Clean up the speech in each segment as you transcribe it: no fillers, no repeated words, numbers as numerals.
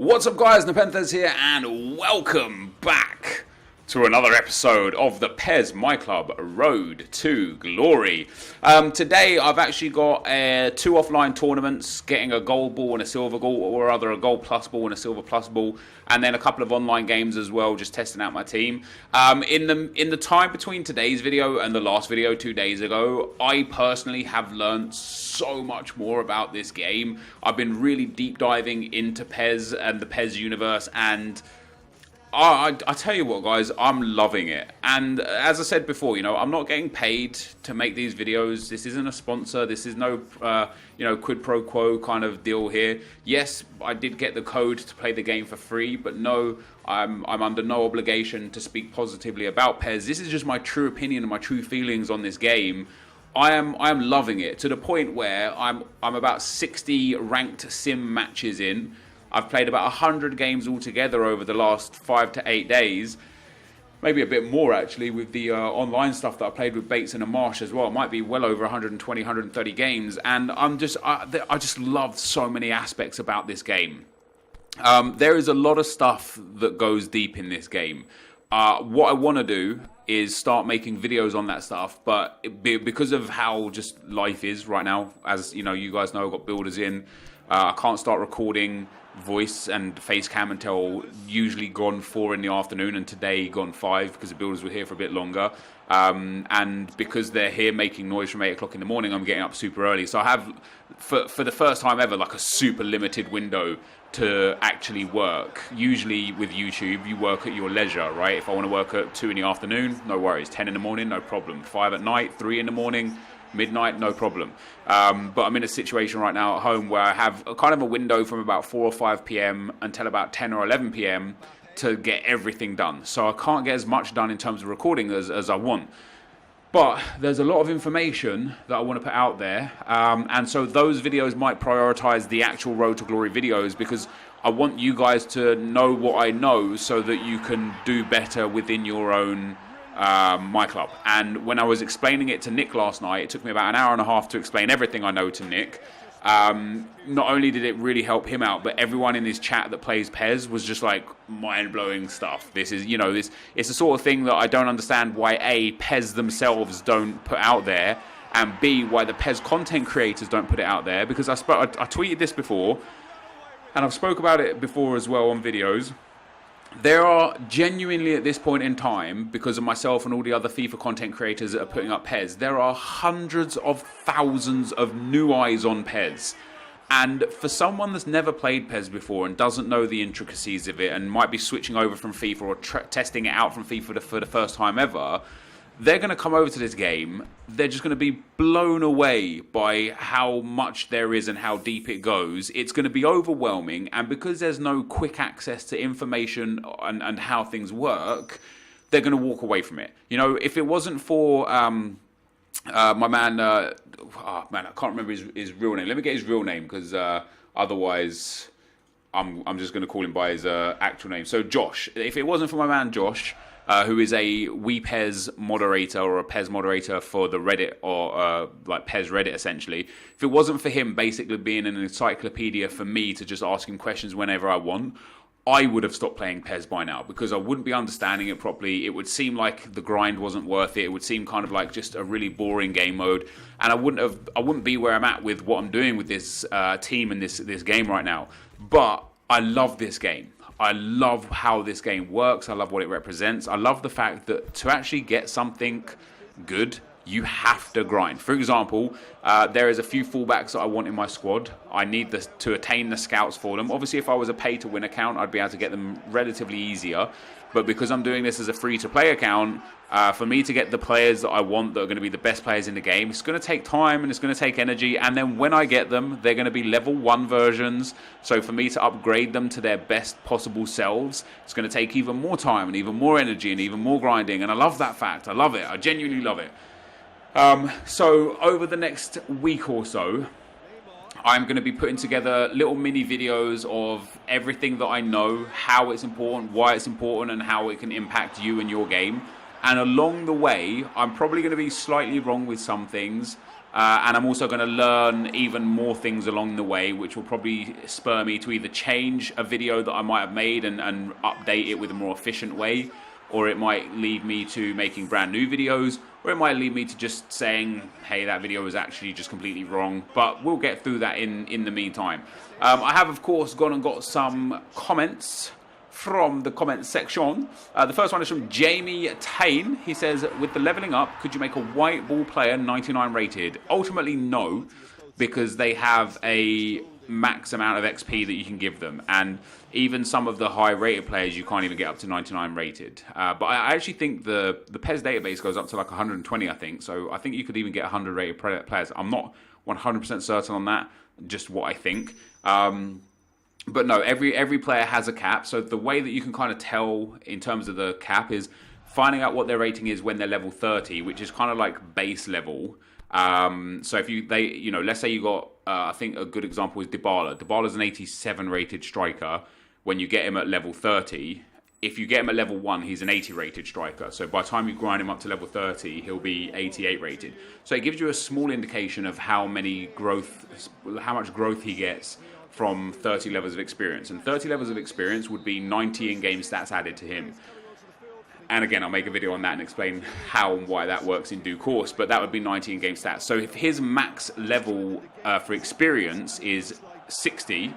What's up guys, Nepenthes here and welcome back to another episode of the PES My Club Road to Glory. Today I've actually got two offline tournaments, getting a gold ball and a silver ball, or rather a gold plus ball and a silver plus ball, and then a couple of online games as well, just testing out my team. In the time between today's video and the last video 2 days ago, I personally have learned so much more about this game. I've been really deep diving into PES and the PES universe, and I tell you what guys, I'm loving it. And as I said before, you know, I'm not getting paid to make these videos. This isn't a sponsor. This is no quid pro quo kind of deal here. Yes, I did get the code to play the game for free, but no, I'm under no obligation to speak positively about PES. This is just my true opinion and my true feelings on this game. I am loving it to the point where I'm about 60 ranked sim matches in. I've played about 100 games altogether over the last 5 to 8 days. Maybe a bit more actually with the online stuff that I played with Bates and Marsh as well. It might be well over 120, 130 games. And I just love so many aspects about this game. There is a lot of stuff that goes deep in this game. What I want to do is start making videos on that stuff, but because of how just life is right now, as you know, you guys know, I've got builders in. I can't start recording voice and face cam until usually gone 4 in the afternoon, and today gone 5 because the builders were here for a bit longer, and because they're here making noise from 8 o'clock in the morning, I'm getting up super early. So I have for the first time ever like a super limited window to actually work. Usually with YouTube you work at your leisure, right? If I want to work at 2 in the afternoon, no worries. 10 in the morning, no problem. 5 at night, 3 in the morning, midnight, no problem. But I'm in a situation right now at home where I have a kind of a window from about 4 or 5 p.m. until about 10 or 11 p.m. to get everything done. So I can't get as much done in terms of recording as I want. But there's a lot of information that I want to put out there. And so those videos might prioritize the actual Road to Glory videos, because I want you guys to know what I know so that you can do better within your own My Club. And when I was explaining it to Nick last night, it took me about an hour and a half to explain everything I know to Nick. Not only did it really help him out, but everyone in this chat that plays PES was just like mind-blowing stuff. This is, you know, it's the sort of thing that I don't understand why A, PES themselves don't put out there, and B, why the PES content creators don't put it out there, because I tweeted this before, and I've spoke about it before as well on videos. There are genuinely at this point in time, because of myself and all the other FIFA content creators that are putting up PES, there are hundreds of thousands of new eyes on PES. And for someone that's never played PES before and doesn't know the intricacies of it and might be switching over from FIFA or testing it out from FIFA for the first time ever, they're going to come over to this game, they're just going to be blown away by how much there is and how deep it goes. It's going to be overwhelming, and because there's no quick access to information and how things work, they're going to walk away from it. You know, if it wasn't for my man, I can't remember his real name. Let me get his real name, because otherwise I'm just going to call him by his actual name. So Josh, if it wasn't for my man Josh, who is a PES moderator, or a PES moderator for the Reddit, or like PES Reddit essentially. If it wasn't for him basically being an encyclopedia for me to just ask him questions whenever I want, I would have stopped playing PES by now, because I wouldn't be understanding it properly. It would seem like the grind wasn't worth it. It would seem kind of like just a really boring game mode, and I wouldn't be where I'm at with what I'm doing with this team and this game right now. But I love this game. I love how this game works. I love what it represents. I love the fact that to actually get something good, you have to grind. For example, there is a few fullbacks that I want in my squad. I need to attain the scouts for them. Obviously, if I was a pay-to-win account, I'd be able to get them relatively easier. But because I'm doing this as a free-to-play account, for me to get the players that I want that are going to be the best players in the game, it's going to take time and it's going to take energy. And then when I get them, they're going to be level 1 versions. So for me to upgrade them to their best possible selves, it's going to take even more time and even more energy and even more grinding. And I love that fact. I love it. I genuinely love it. So over the next week or so, I'm going to be putting together little mini videos of everything that I know, how it's important, why it's important, and how it can impact you and your game. And along the way, I'm probably going to be slightly wrong with some things, And I'm also going to learn even more things along the way, which will probably spur me to either change a video that I might have made and update it with a more efficient way, or it might lead me to making brand new videos, or it might lead me to just saying, hey, that video was actually just completely wrong. But we'll get through that in the meantime. I have, of course, gone and got some comments from the comments section. The first one is from Jamie Tain. He says, with the leveling up, could you make a white ball player 99 rated? Ultimately, no, because they have a max amount of XP that you can give them, and even some of the high rated players you can't even get up to 99 rated. But I actually think the PES database goes up to like 120, I think. So I think you could even get 100 rated players. I'm not 100% certain on that, just what I think. But no, every player has a cap. So the way that you can kind of tell in terms of the cap is finding out what their rating is when they're level 30, which is kind of like base level. So if let's say you got, I think a good example is Dybala. Dybala's an 87 rated striker. When you get him at level 30, if you get him at level 1, he's an 80 rated striker. So by the time you grind him up to level 30, he'll be 88 rated. So it gives you a small indication of how much growth he gets from 30 levels of experience. And 30 levels of experience would be 90 in-game stats added to him. And again, I'll make a video on that and explain how and why that works in due course, but that would be 90 in-game stats. So if his max level for experience is 60,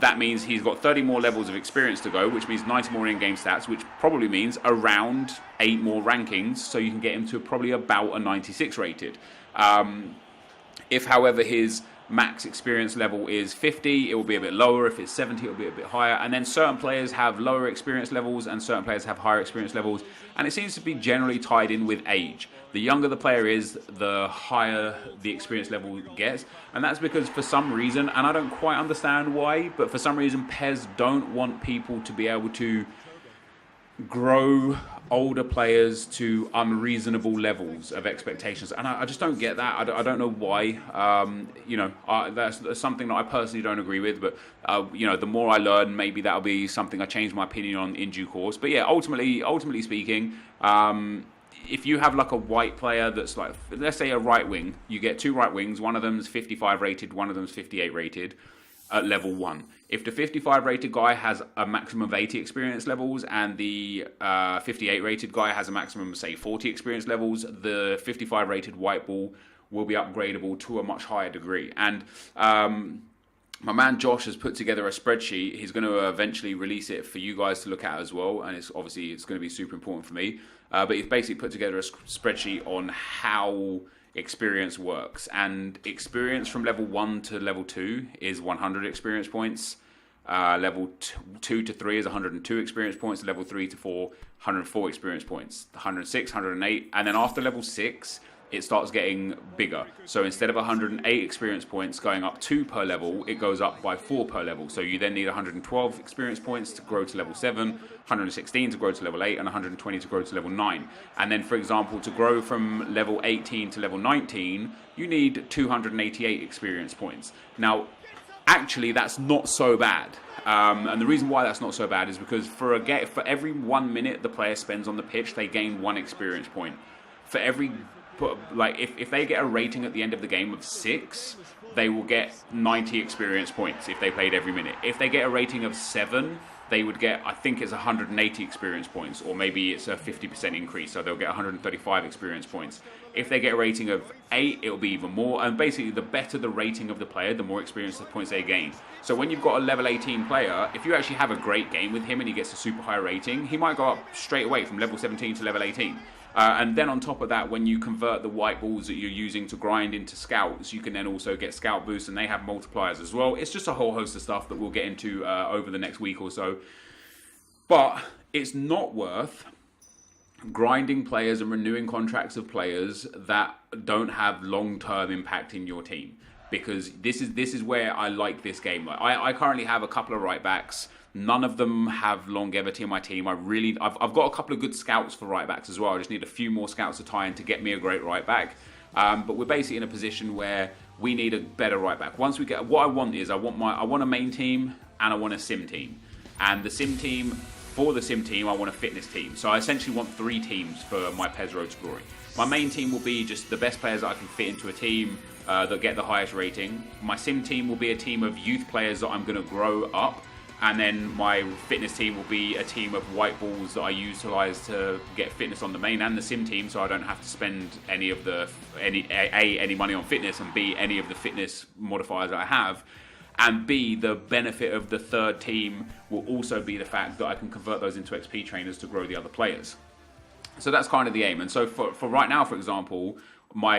that means he's got 30 more levels of experience to go, which means 90 more in-game stats, which probably means around 8 more rankings, so you can get him to probably about a 96 rated. If, however, his max experience level is 50, it will be a bit lower. If it's 70, it will be a bit higher. And then certain players have lower experience levels and certain players have higher experience levels. And it seems to be generally tied in with age. The younger the player is, the higher the experience level gets. And that's because for some reason, and I don't quite understand why, but for some reason PES don't want people to be able to grow older players to unreasonable levels of expectations, and I just don't get that. I don't know why. That's something that I personally don't agree with, but the more I learn, maybe that'll be something I change my opinion on in due course. But yeah, ultimately speaking, if you have like a white player that's like, let's say a right wing, you get 2 right wings, one of them's 55 rated, one of them's 58 rated at level 1. If the 55 rated guy has a maximum of 80 experience levels and the 58 rated guy has a maximum of, say, 40 experience levels, the 55 rated white ball will be upgradable to a much higher degree. And my man Josh has put together a spreadsheet. He's going to eventually release it for you guys to look at as well, and it's going to be super important for me. But he's basically put together a spreadsheet on how experience works, and experience from level 1 to level 2 is 100 experience points. Level 2 to 3 is 102 experience points. Level 3 to 4, 104 experience points. 106, 108, and then after level 6, it starts getting bigger. So instead of 108 experience points going up 2 per level, it goes up by 4 per level. So you then need 112 experience points to grow to level 7, 116 to grow to level 8, and 120 to grow to level 9. And then, for example, to grow from level 18 to level 19, you need 288 experience points. Now, actually, that's not so bad. And the reason why that's not so bad is because for every 1 minute the player spends on the pitch, they gain 1 experience point. For every if they get a rating at the end of the game of 6, they will get 90 experience points if they played every minute. If they get a rating of 7, they would get, I think it's 180 experience points, or maybe it's a 50% increase, so they'll get 135 experience points. If they get a rating of 8, it'll be even more, and basically the better the rating of the player, the more experience points they gain. So when you've got a level 18 player, if you actually have a great game with him and he gets a super high rating, he might go up straight away from level 17 to level 18. And then on top of that, when you convert the white balls that you're using to grind into scouts, you can then also get scout boosts, and they have multipliers as well. It's just a whole host of stuff that we'll get into over the next week or so. But it's not worth grinding players and renewing contracts of players that don't have long-term impact in your team. Because this is where I like this game. I currently have a couple of right backs. None of them have longevity in my team. I've got a couple of good scouts for right backs as well. I just need a few more scouts to tie in to get me a great right back. But we're basically in a position where we need a better right back. Once we get, what I want is I want a main team and I want a sim team. And the sim team, for the sim team, I want a fitness team. So I essentially want 3 teams for my PES Road to Glory. My main team will be just the best players that I can fit into a team that get the highest rating. My sim team will be a team of youth players that I'm going to grow up. And then my fitness team will be a team of white balls that I utilise to get fitness on the main and the sim team, so I don't have to spend any of the any money on fitness, and B, any of the fitness modifiers that I have. And B, the benefit of the third team will also be the fact that I can convert those into XP trainers to grow the other players. So that's kind of the aim. And so for right now, for example, my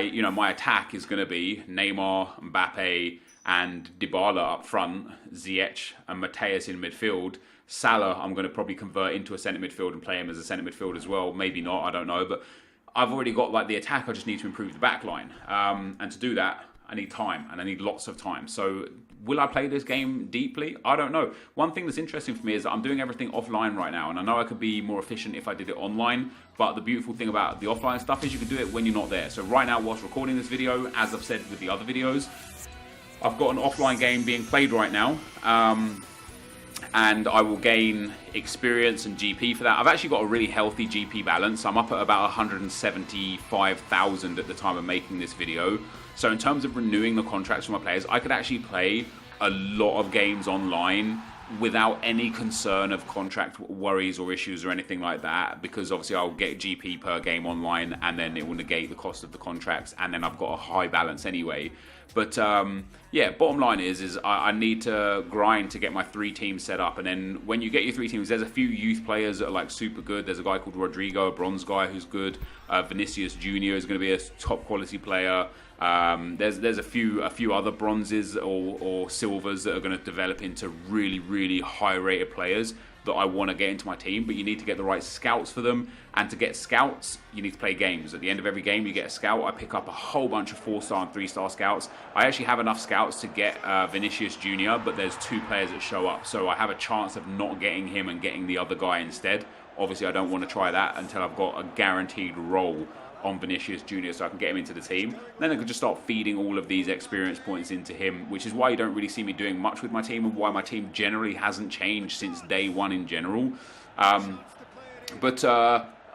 attack is going to be Neymar, Mbappe, and Dybala up front, Ziyech and Mateus in midfield. Salah, I'm going to probably convert into a centre midfield and play him as a centre midfield as well. Maybe not, I don't know. But I've already got like the attack. I just need to improve the back line. And to do that, I need time, and I need lots of time. So will I play this game deeply? I don't know. One thing that's interesting for me is that I'm doing everything offline right now, and I know I could be more efficient if I did it online, but the beautiful thing about the offline stuff is you can do it when you're not there. So right now, whilst recording this video, as I've said with the other videos, I've got an offline game being played right now, and I will gain experience and GP for that. I've actually got a really healthy GP balance. I'm up at about 175,000 at the time of making this video. So in terms of renewing the contracts for my players, I could actually play a lot of games online without any concern of contract worries or issues or anything like that, because obviously I'll get GP per game online, and then it will negate the cost of the contracts, and then I've got a high balance anyway. But yeah, bottom line is I need to grind to get my 3 teams set up, and then when you get your 3 teams, there's a few youth players that are like super good. There's a guy called Rodrigo, a bronze guy who's good. Vinicius Junior is going to be a top quality player. There's a few other bronzes or silvers that are going to develop into really high rated players that I want to get into my team, but you need to get the right scouts for them. And to get scouts, you need to play games. At the end of every game, you get a scout. I pick up a whole bunch of 4-star and 3-star scouts. I actually have enough scouts to get Vinicius Junior, but there's 2 players that show up, so I have a chance of not getting him and getting the other guy instead. Obviously, I don't want to try that until I've got a guaranteed role on Vinicius Junior, so I can get him into the team. Then I can just start feeding all of these experience points into him, which is why you don't really see me doing much with my team, and why my team generally hasn't changed since day 1 in general.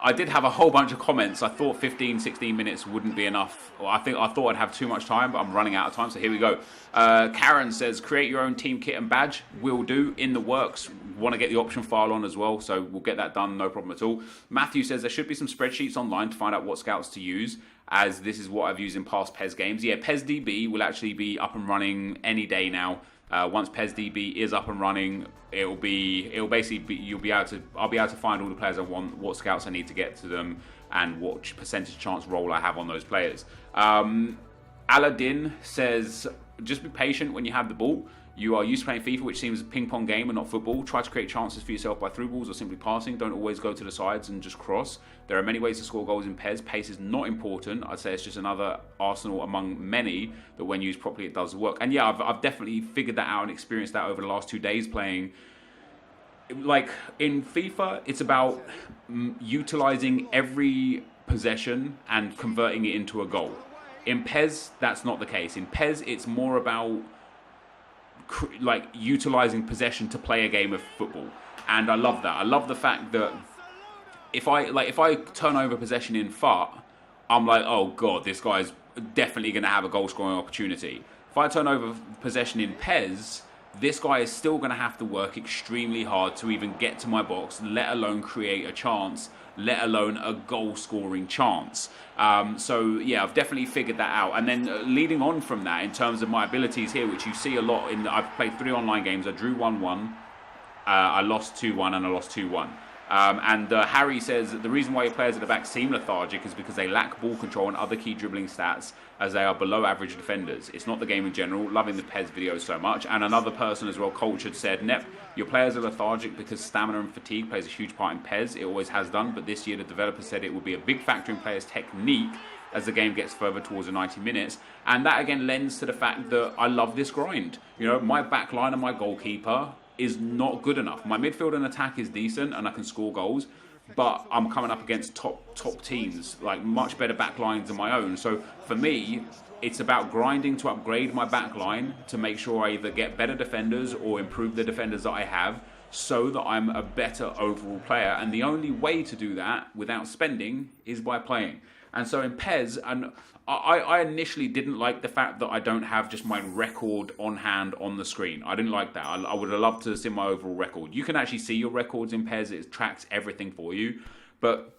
I did have a whole bunch of comments. I thought 15-16 minutes wouldn't be enough. Well, I thought I'd have too much time, but I'm running out of time, so here we go. Karen says, create your own team kit and badge. Will do, in the works. Want to get the option file on as well, so we'll get that done, no problem at all. Matthew says there should be some spreadsheets online to find out what scouts to use, as this is what I've used in past PES games. Yeah, PES-DB will actually be up and running any day now. Once PES-DB is up and running, I'll be able to find all the players I want, what scouts I need to get to them, and what percentage chance role I have on those players. Aladdin says, just be patient when you have the ball. You are used to playing FIFA, which seems a ping-pong game and not football. Try to create chances for yourself by through balls or simply passing. Don't always go to the sides and just cross. There are many ways to score goals in PES. Pace is not important. I'd say it's just another arsenal among many that when used properly, it does work. And yeah, I've definitely figured that out and experienced that over the last 2 days playing. Like, in FIFA, it's about utilizing every possession and converting it into a goal. In PES, that's not the case. In PES, it's more about like utilizing possession to play a game of football, and I love that. I love the fact that if I turn over possession in FUT, I'm like, oh god, this guy's definitely going to have a goal scoring opportunity. If I turn over possession in PES, this guy is still going to have to work extremely hard to even get to my box, let alone create a chance, let alone a goal-scoring chance. So, yeah, I've definitely figured that out. And then leading on from that, in terms of my abilities here, which you see a lot, I've played 3 online games. I drew 1-1, I lost 2-1, and I lost 2-1. Harry says that the reason why your players at the back seem lethargic is because they lack ball control and other key dribbling stats, as they are below average defenders. It's not the game in general. Loving the PES videos so much. And another person as well, Cultured, said, Nep, your players are lethargic because stamina and fatigue plays a huge part in PES. It always has done, but this year the developers said it would be a big factor in players' technique as the game gets further towards the 90 minutes. And that again lends to the fact that I love this grind. You know, my back line and my goalkeeper is not good enough. My midfield and attack is decent and I can score goals, but I'm coming up against top teams, like much better back lines than my own. So for me, it's about grinding to upgrade my back line to make sure I either get better defenders or improve the defenders that I have, so that I'm a better overall player. And the only way to do that without spending is by playing. And so in PES, and I initially didn't like the fact that I don't have just my record on hand on the screen. I didn't like that. I would have loved to see my overall record. You can actually see your records in PES. It tracks everything for you. But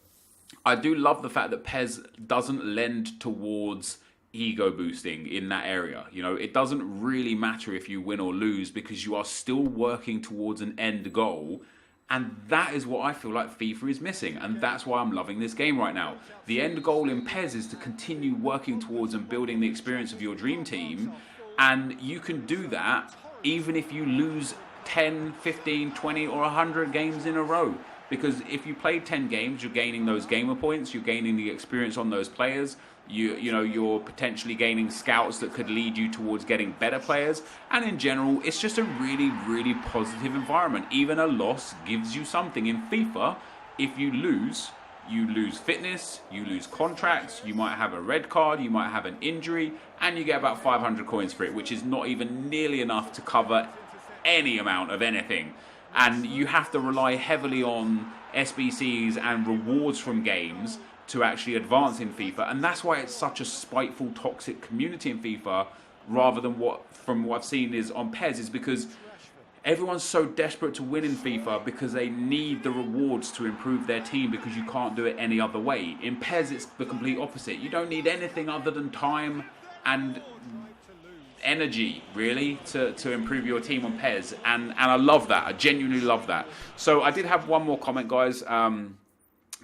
I do love the fact that PES doesn't lend towards ego boosting in that area. You know, it doesn't really matter if you win or lose because you are still working towards an end goal. And that is what I feel like FIFA is missing. And that's why I'm loving this game right now. The end goal in PES is to continue working towards and building the experience of your dream team. And you can do that even if you lose 10, 15, 20 or 100 games in a row. Because if you play 10 games, you're gaining those gamer points, you're gaining the experience on those players, you're potentially gaining scouts that could lead you towards getting better players, and in general, it's just a really, really positive environment. Even a loss gives you something. In FIFA, if you lose fitness, you lose contracts, you might have a red card, you might have an injury, and you get about 500 coins for it, which is not even nearly enough to cover any amount of anything. And you have to rely heavily on SBCs and rewards from games to actually advance in FIFA. And that's why it's such a spiteful, toxic community in FIFA, rather than what I've seen is on PES, is because everyone's so desperate to win in FIFA because they need the rewards to improve their team, because you can't do it any other way. In PES, it's the complete opposite. You don't need anything other than time and energy, really, to improve your team on PES, and I love that. I genuinely love that. So I did have one more comment, guys,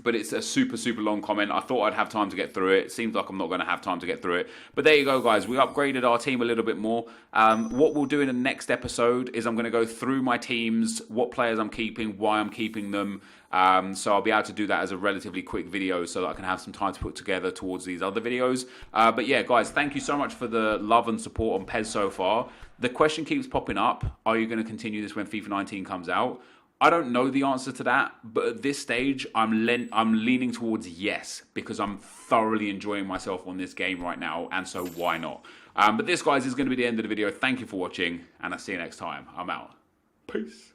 but it's a super, super long comment. I thought I'd have time to get through it. It seems like I'm not going to have time to get through it. But there you go, guys. We upgraded our team a little bit more. What we'll do in the next episode is I'm going to go through my teams, what players I'm keeping, why I'm keeping them. So I'll be able to do that as a relatively quick video so that I can have some time to put together towards these other videos. But yeah, guys, thank you so much for the love and support on PES so far. The question keeps popping up. Are you going to continue this when FIFA 19 comes out? I don't know the answer to that, but at this stage, I'm leaning towards yes, because I'm thoroughly enjoying myself on this game right now, and so why not? But this, guys, is going to be the end of the video. Thank you for watching, and I'll see you next time. I'm out. Peace.